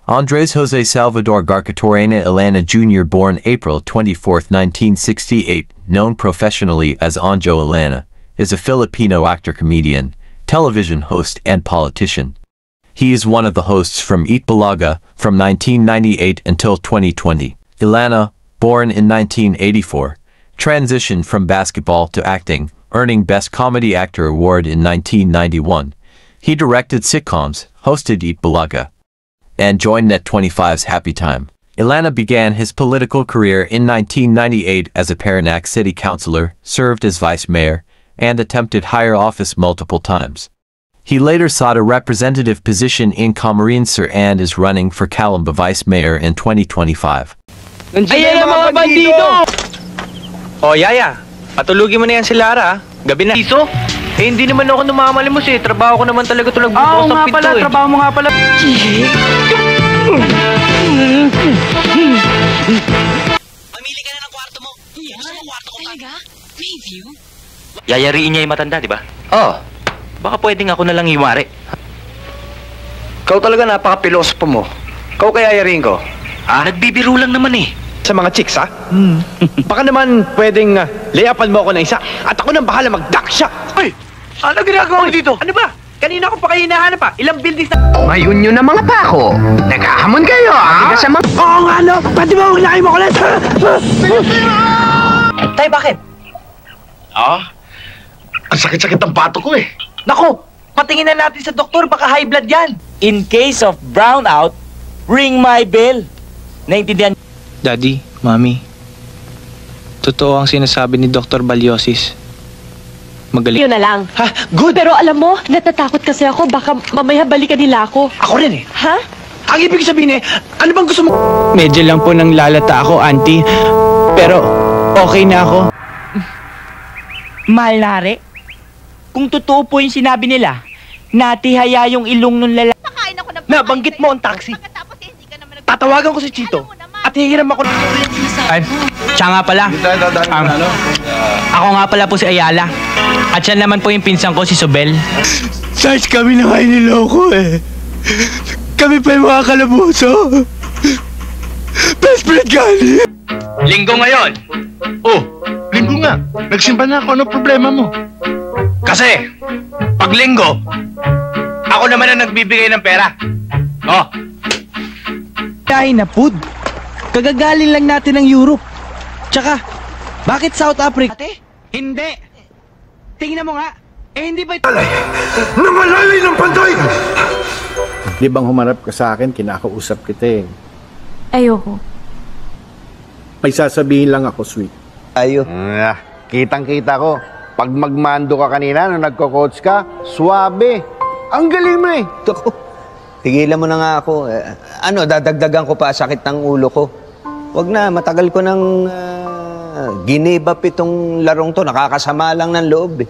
Andres Jose Salvador Garcatorena Ilana Jr., born April 24, 1968, known professionally as Anjo Ilana, is a Filipino actor, comedian, television host, and politician. He is one of the hosts from Eat Bulaga from 1998 until 2020. Ilana, born in 1984, transitioned from basketball to acting, earning Best Comedy Actor Award in 1991. He directed sitcoms, hosted Eat Bulaga, and joined Net25's Happy Time. Ilana began his political career in 1998 as a Parañaque city councilor, served as vice mayor, and attempted higher office multiple times. He later sought a representative position in Camarines Sur and is running for Calamba vice mayor in 2025. Ayan ang mga bandido! Oh, Yaya, patulugin mo na yan si Lara, gabi na. Iso? Eh, hindi naman ako namamalimos eh. Trabaho ko naman talaga ito nagbubukas ng pinto eh. Trabaho mo nga pala. Pamili ka na ng kwarto mo. Gusto mo kwarto ko talaga? May view? Yayariin niya yung matanda, di ba? Oo. Baka pwedeng ako na lang iwari. Ikaw talaga napaka-pilosopo mo. Ikaw kaya yayariin ko? Ah? Nagbibiro lang naman eh. Sa mga chicks, ha? Baka naman pwedeng layapan mo ako ng isa at ako nang bahala mag-duck shot. Ay! Ano ginagawa mo dito? Ano ba? Kanina ko pa kayo hinahanap pa. Ilang buildings na... Ngayon nyo na mga pako. Naghahamon kayo, ha? Oo nga, no? Pwede ba hunahin mo ulit? Tay, bakit? Ah? Ang sakit-sakit ng bato ko eh. Naku! Patingin na natin sa doktor. Baka high blood yan. In case of brownout, ring my bell. Naintindihan? Daddy, Mami, totoo ang sinasabi ni Dr. Balyosis. Magaling. Yun na lang. Ha? Good! Pero alam mo, natatakot kasi ako. Baka mamaya balikan nila ako. Ako rin eh. Ha? Ang ibig sabihin eh, ano bang gusto mo? Medyo lang po nang lalata ako, Auntie. Pero okay na ako. Mahal nare, kung totoo po yung sinabi nila, natihaya yung ilong nung lalaki. Nabanggit mo ang taxi. Tatawagan ko si Chito at hihiram ako. Ay, siya nga pala. Ako nga pala po si Ayala. At siya naman po yung pinsan ko, si Sobel. Sarge, kami na kayo niloko eh. Kami pa yung mga kalabuso. Best friend gani. Linggo ngayon. Oh, linggo nga. Nagsimba na ako. Ano problema mo? Kasi, pag linggo, ako naman ang nagbibigay ng pera. Oh. Dahil na food. Kagagaling lang natin ng Europe. Tsaka, bakit South Africa? Ate? Hindi. Tingnan mo nga. Eh, hindi ba ito? Namalali ng panday! Di bang humarap ka sa akin, kinakausap kita eh. Ayoko. May sasabihin lang ako, sweet. Ayo. Kitang-kita ko. Pag magmando ka kanina, nung nagko-coach ka, suwabe. Ang galing mo eh. Tigilan mo na nga ako. Dadagdagan ko pa sakit ng ulo ko. Wag na, matagal ko nang ginibap itong larong to. Nakakasama lang ng loob eh.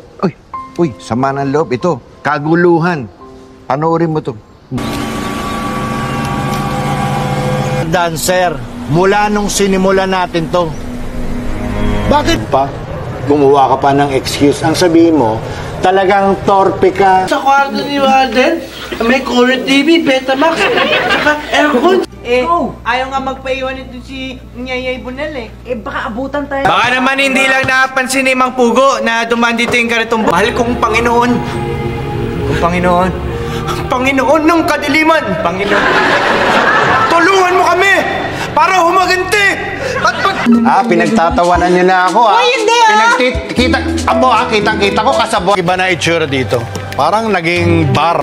Uy, sama ng loob. Ito, kaguluhan. Panoorin mo to. Dancer, mula nung sinimula natin to. Bakit pa? Gumawa ka pa ng excuse. Ang sabihin mo, talagang torpe ka. Sa kwarto ni Walden, may color TV, Betamax, saka aircon. Ayaw nga magpaiwan ito si Nyayay Bunel eh. Baka abutan tayo. Baka naman hindi lang napansin ni Mang Pugo na duman dito yung karitong mahal kong Panginoon. Kung Panginoon. Panginoon ng kadiliman. Panginoon. Tulungan mo kami para humaganti. Pinagtatawanan niyo na ako, ha? Hindi, kitang-kita ko kasabot. Iba na itsura dito. Parang naging bar.